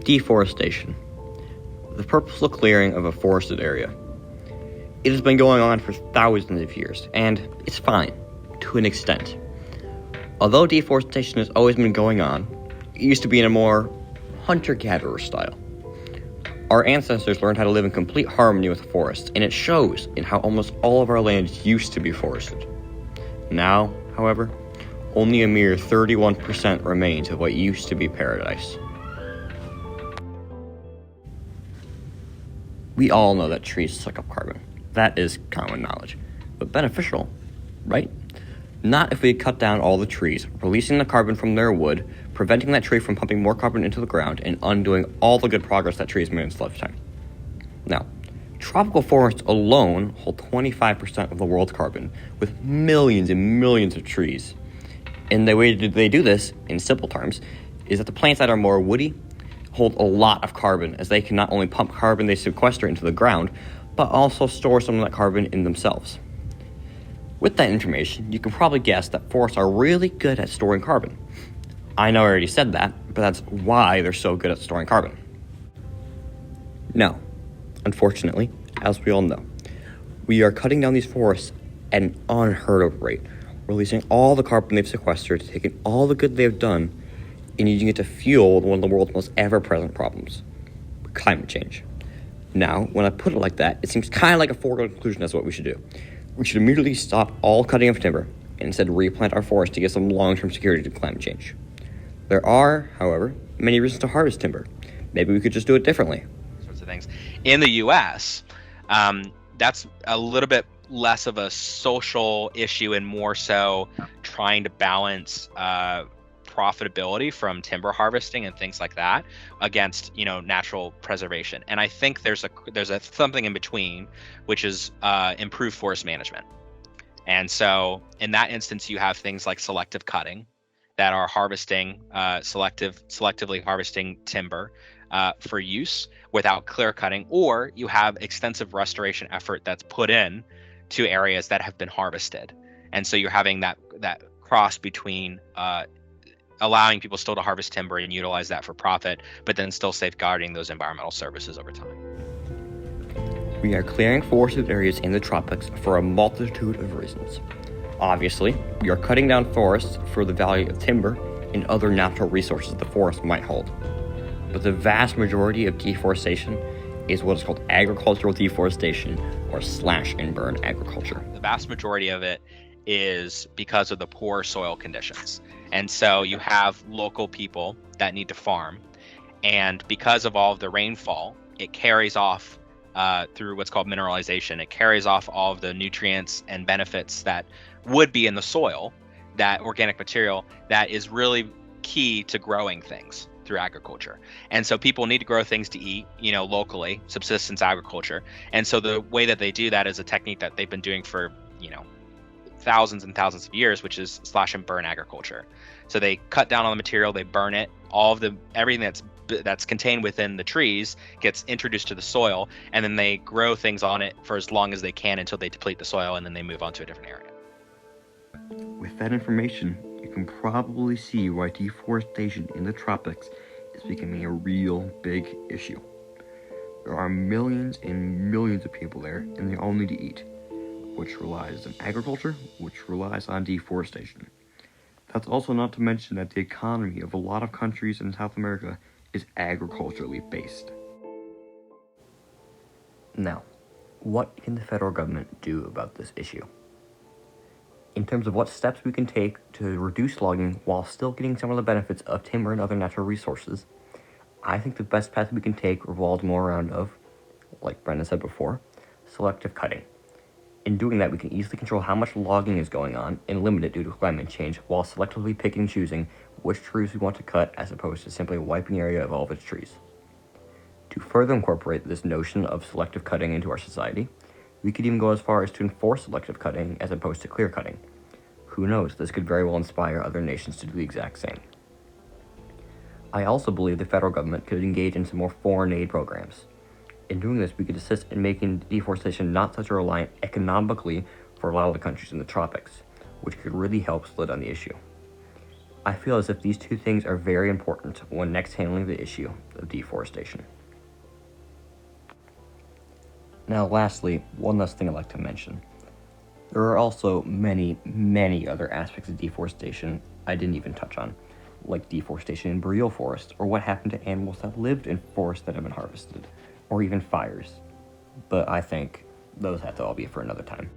Deforestation. The purposeful clearing of a forested area. It has been going on for thousands of years, and it's fine, to an extent. Although deforestation has always been going on, it used to be in a more hunter-gatherer style. Our ancestors learned how to live in complete harmony with the forest, and it shows in how almost all of our land used to be forested. Now, however, only a mere 31% remains of what used to be paradise. We all know that trees suck up carbon. That is common knowledge. But beneficial, right? Not if we cut down all the trees, releasing the carbon from their wood, preventing that tree from pumping more carbon into the ground, and undoing all the good progress that tree has made in its lifetime. Now, tropical forests alone hold 25% of the world's carbon, with millions and millions of trees. And the way they do this, in simple terms, is that the plants that are more woody hold a lot of carbon, as they can not only pump carbon they sequester into the ground, but also store some of that carbon in themselves. With that information, you can probably guess that forests are really good at storing carbon. I know I already said that, but that's why they're so good at storing carbon. Now, unfortunately, as we all know, we are cutting down these forests at an unheard of rate, releasing all the carbon they've sequestered, taking all the good they've done, and using it to fuel one of the world's most ever-present problems, climate change. Now, when I put it like that, it seems kind of like a foregone conclusion as to what we should do. We should immediately stop all cutting of timber and instead replant our forests to give some long-term security to climate change. There are, however, many reasons to harvest timber. Maybe we could just do it differently. Sorts of things. In the U.S., that's a little bit less of a social issue and more so trying to balance profitability from timber harvesting and things like that against natural preservation. And I think there's a something in between, which is improved forest management. And so in that instance, you have things like selective cutting that are harvesting selectively harvesting timber for use without clear cutting, or you have extensive restoration effort that's put in to areas that have been harvested. And so you're having that cross between allowing people still to harvest timber and utilize that for profit, but then still safeguarding those environmental services over time. We are clearing forested areas in the tropics for a multitude of reasons. Obviously, we are cutting down forests for the value of timber and other natural resources the forest might hold. But the vast majority of deforestation is what is called agricultural deforestation, or slash and burn agriculture. The vast majority of it is because of the poor soil conditions. And so you have local people that need to farm, and because of all of the rainfall, it carries off through what's called mineralization. It carries off all of the nutrients and benefits that would be in the soil, that organic material that is really key to growing things through agriculture. And so people need to grow things to eat, locally, subsistence agriculture. And so the way that they do that is a technique that they've been doing for, thousands and thousands of years, which is slash and burn agriculture. So they cut down on the material, they burn it, everything that's contained within the trees gets introduced to the soil, and then they grow things on it for as long as they can until they deplete the soil, and then they move on to a different area. With that information, you can probably see why deforestation in the tropics is becoming a real big issue. There are millions and millions of people there, and they all need to eat, which relies on agriculture, which relies on deforestation. That's also not to mention that the economy of a lot of countries in South America is agriculturally based. Now, what can the federal government do about this issue? In terms of what steps we can take to reduce logging while still getting some of the benefits of timber and other natural resources, I think the best path we can take revolves more around like Brendan said before, selective cutting. In doing that, we can easily control how much logging is going on and limit it due to climate change, while selectively picking and choosing which trees we want to cut as opposed to simply wiping the area of all of its trees. To further incorporate this notion of selective cutting into our society, we could even go as far as to enforce selective cutting as opposed to clear cutting. Who knows, this could very well inspire other nations to do the exact same. I also believe the federal government could engage in some more foreign aid programs. In doing this, we could assist in making deforestation not such a reliant economically for a lot of the countries in the tropics, which could really help slow down the issue. I feel as if these two things are very important when next handling the issue of deforestation. Now, lastly, one last thing I'd like to mention. There are also many, many other aspects of deforestation I didn't even touch on, like deforestation in boreal forests, or what happened to animals that lived in forests that have been harvested, or even fires. But I think those have to all be for another time.